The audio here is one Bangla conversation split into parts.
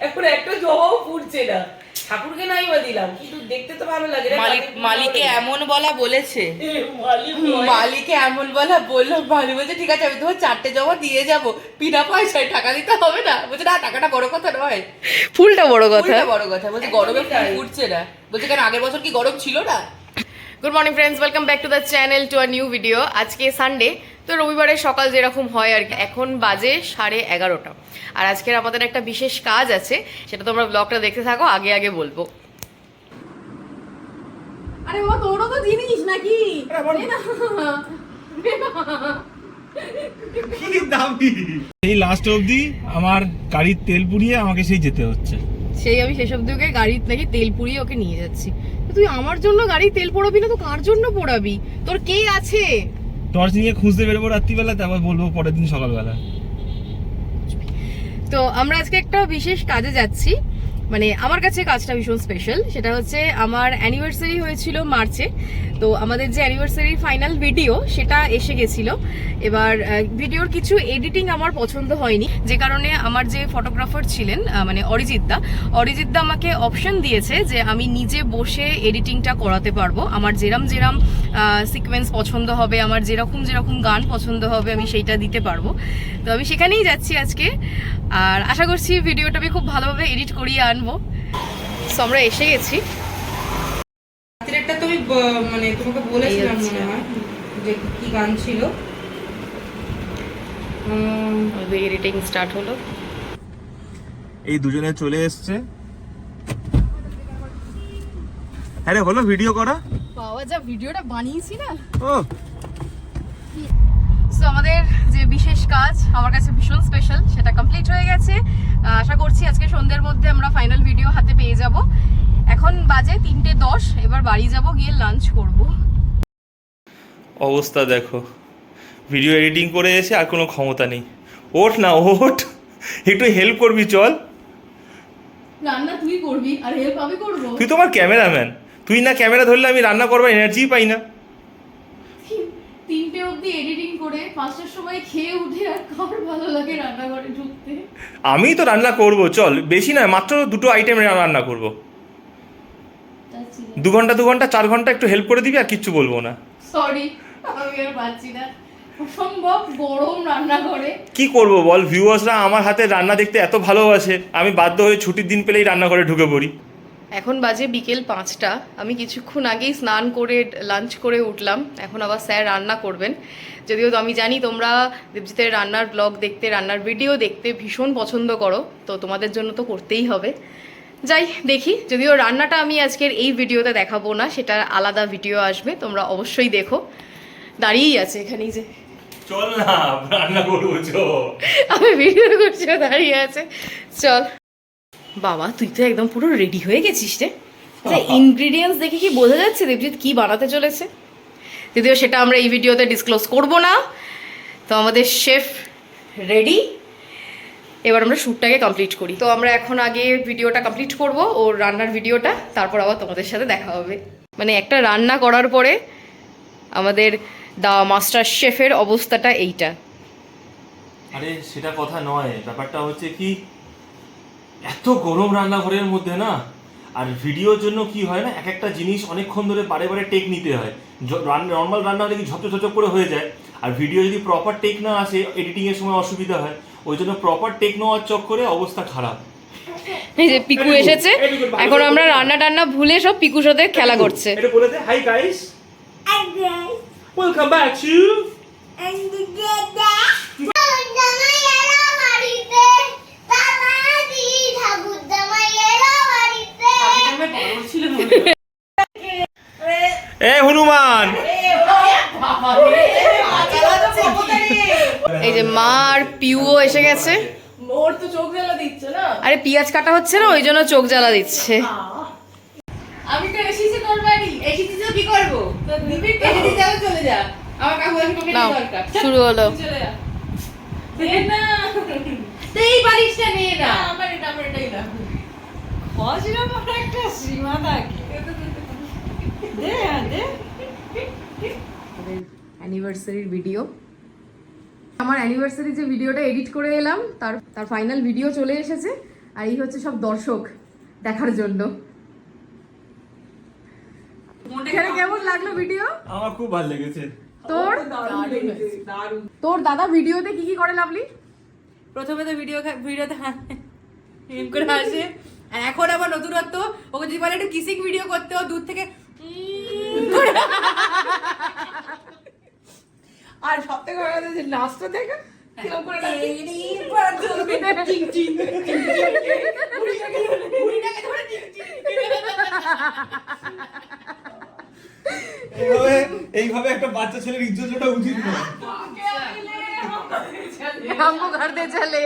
এখন একটা জবাও ফুটছে না। ঠাকুরকে নাই বা দিলাম, কিন্তু দেখতে তো ভালো লাগে। মালিকে এমন বলা বলেছে, মালিকে এমন বলা বললো, মালিক বলছে ঠিক আছে আমি তোমার 4টে জমা দিয়ে যাবো, বিনা পয়সায় টাকা দিতে হবে না। বলছে না, টাকাটা বড় কথা নয়, ফুলটা বড় কথা। বড় কথা। বলছে গরমে ফুল ফুটছে না। বলছে কেন আগের বছর কি গরম ছিল না? Good morning friends, welcome back to the channel, to a new video. আজকে সানডে, তো রবিবারের সকাল যেরকম হয় আর কি। এখন বাজে 11:30, আর আজকের আমাদের একটা বিশেষ কাজ আছে, সেটা তোমরা ব্লগটা দেখতে থাকো, আগে আগে বলবো। আরে ও তোরও তো জিনিস নাকি? এই লাস্ট অবধি আমার গাড়ির তেল পুড়িয়ে আমাকে সেই যেতে হচ্ছে। সেই আমি সেসব দিকে গাড়ির নাকি তেল পুড়িয়ে ওকে নিয়ে যাচ্ছি। তুই আমার জন্য গাড়ির তেল পোড়াবি না তো কার জন্য পোড়াবি? তোর কে আছে? টর্চ নিয়ে খুঁজতে বেরোবো রাত্রিবেলা, তারপর বলবো পরের দিন সকালবেলা। তো আমরা আজকে একটা বিশেষ কাজে যাচ্ছি, মানে আমার কাছে কাজটা ভীষণ স্পেশাল। সেটা হচ্ছে আমার অ্যানিভার্সারি হয়েছিল মার্চে, তো আমাদের যে অ্যানিভার্সারির ফাইনাল ভিডিও সেটা এসে গেছিল। এবার ভিডিওর কিছু এডিটিং আমার পছন্দ হয়নি, যে কারণে আমার যে ফটোগ্রাফার ছিলেন মানে অরিজিৎ দা আমাকে অপশন দিয়েছে যে আমি নিজে বসে এডিটিংটা করাতে পারবো। আমার যেরম সিকোয়েন্স পছন্দ হবে, আমার যেরকম গান পছন্দ হবে, আমি সেইটা দিতে পারবো। তো আমি সেখানেই যাচ্ছি আজকে, আর আশা করছি ভিডিওটা আমি খুব ভালোভাবে এডিট করিয়ে আনবো। সো আমরা এসে গেছি। রাত্রেরটা তো আমি মানে তোমাকে বলেছিলাম মনে হয় যে কি গান ছিল। এডিটিং স্টার্ট হলো। এই দুজনে চলে এসছে। আরে হলো ভিডিও করা, বাবা যা ভিডিওটা বানিয়েছি না। ও সো আমাদের যে বিশেষ কাজ আমার কাছে ভীষণ স্পেশাল, সেটা কমপ্লিট হয়ে গেছে। আশা করছি আজকে সন্ধ্যের মধ্যে আমরা ফাইনাল ভিডিও হাতে পেয়ে যাব। এখন বাজে 3:10, এবার বাড়ি যাব, গিয়ে লাঞ্চ করব। অবস্থা দেখো, ভিডিও এডিটিং করে এসে আর কোনো ক্ষমতা নেই। ওঠ না ওঠ, একটু হেল্প করবি চল। রান্না তুই করবি আর হেল্প আমি করব? তুই তো আমার ক্যামেরাম্যান, তুই না ক্যামেরা ধরলে আমি রান্না করবার এনার্জি পাই না। 3টে অবধি এডিটিং করে 5টার সময় খেয়ে উঠে আর কার ভালো লাগে রান্নাঘরে ঢুকতে? আমি তো রান্না করব, চল বেশি নয়, মাত্র 2টো আইটেম রান্না করব। 2 ঘন্টা 4 ঘন্টা একটু হেল্প করে দিবি, আর কিচ্ছু বলবো না। সরি, আমি আর পাচ্ছি না, অসম্ভব গরম রান্না করে। কি করব বল, ভিউয়ার্সরা আমার হাতে রান্না দেখতে এত ভালোবাসে, আমি বাধ্য হয়ে ছুটির দিন পেলেই রান্নাঘরে ঢুকে পড়ি। এখন বাজে বিকেল 5টা, আমি কিছুক্ষণ আগেই স্নান করে লাঞ্চ করে উঠলাম। এখন আবার স্যার রান্না করবেন। যদিও তো আমি জানি তোমরা দেবজিতের রান্নার ব্লগ দেখতে, রান্নার ভিডিও দেখতে ভীষণ পছন্দ করো, তো তোমাদের জন্য তো করতেই হবে। যাই দেখি, যদিও রান্নাটা আমি আজকের এই ভিডিওতে দেখাবো না, সেটা আলাদা ভিডিও আসবে, তোমরা অবশ্যই দেখো। দাঁড়িয়েই আছে এখানেই, যে চল না রান্না করবো, চল। আমি ভিডিও করছি, দাঁড়িয়ে আছে, চল। বাবা তুই তো একদম পুরো রেডি হয়ে গেছিস রে। আচ্ছা, ইনগ্রিডিয়েন্টস দেখে কি বোঝা যাচ্ছে দেবজিৎ কি বানাতে চলেছে? যদিও সেটা আমরা এই ভিডিওতে ডিসক্লোজ করব না। তো আমাদের শেফ রেডি, এবার আমরা শ্যুটটাকে কমপ্লিট করি। তো আমরা এখন আগে ভিডিওটা কমপ্লিট করব, ওর রান্নার ভিডিওটা, তারপর আবার তোমাদের সাথে দেখা হবে। মানে একটা রান্না করার পরে আমাদের দা মাস্টার শেফের অবস্থাটা এইটা। আরে সেটা কথা নয়, ব্যাপারটা হচ্ছে কি, এত গরম রান্নাঘরের মধ্যে না, আর ভিডিওর জন্য কি হয় না, এক একটা জিনিস অনেকক্ষণ ধরে বারে বারে টেক নিতে হয়। নর্মাল রান্না হলে কি ঝপঝপ করে হয়ে যায়, আর ভিডিও যদি প্রপার টেক না আসে এডিটিংয়ের সময় অসুবিধা হয়। ওই জন্য প্রপার টেক নেওয়ার চক্করে অবস্থা খারাপ। এই যে পিকু এসেছে, এখন আমরা রান্না টান্না ভুলে সব পিকুর সাথে খেলা করছে। এটা বলে দে, hi guys, welcome back to a Hanuman. এই যে মা আর পিউও এসে গেছে। ওর তো চোখ জ্বালা দিচ্ছে না। আরে পেঁয়াজ কাটা হচ্ছে না, ওই জন্য চোখ জ্বালা দিচ্ছে। আমি তো এসেছি তোর বাড়ি, এসেছি তো কি করবো? তো দিবি তো এসেছি, যাও চলে যা। আমার কাকু আসবে নাও, দরকার। শুরু হলো। চলে যা। দে না। এই বাড়িটা নিয়ে না। আমার এটাই না। খজরা বড় একটা সীমা থাকে। দে দে। অ্যানিভার্সারির ভিডিও, আমার অ্যানিভার্সারি যে ভিডিওটা এডিট করে এলাম তার ফাইনাল ভিডিও চলে এসেছে। আর এই হচ্ছে সব দর্শক দেখার জন্য। এখানে কেমন লাগলো ভিডিও? আমার খুব ভালো লেগেছে। তোর তোর দাদা ভিডিওতে কি কি করে লাভলি? প্রথমে তো ভিডিওতে এম করে আসে, আর এখন আবার নতুনত্ব, ওকে যদি বলে একটু কিসিং ভিডিও করতে, ও দূর থেকে আর সব থেকে ভালো লাগে যে নাচটা থেকে কিরকম করে নাচে। এইভাবে একটা বাচ্চা ছেলের ইজ্জত ওটা উচিত নয়। हमको घर दे चले।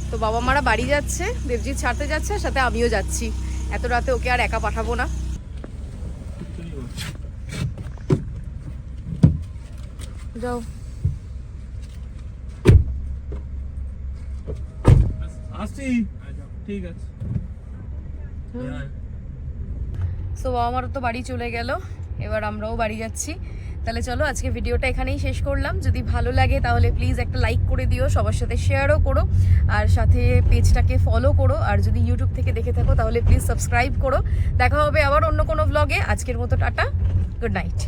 তো বাবা মারা বাড়ি যাচ্ছে, দেবজিৎ ছাড়তে যাচ্ছে, আর সাথে আমিও যাচ্ছি। এত রাতে ওকে আর একা পাঠাবো না। যাও। আসছি, ঠিক আছে। সো বাবা মারা তো বাড়ি চলে গেল, এবার আমরাও বাড়ি যাচ্ছি। তাহলে চলো আজকে ভিডিওটা এখানেই শেষ করলাম। যদি ভালো লাগে তাহলে প্লিজ একটা লাইক করে দিও, সবার সাথে শেয়ারও করো, আর সাথে পেজটাকে ফলো করো। আর যদি ইউটিউব থেকে দেখে থাকো তাহলে প্লিজ সাবস্ক্রাইব করো। দেখা হবে আবার অন্য কোনো ব্লগে। আজকের মতো টাটা, গুড নাইট।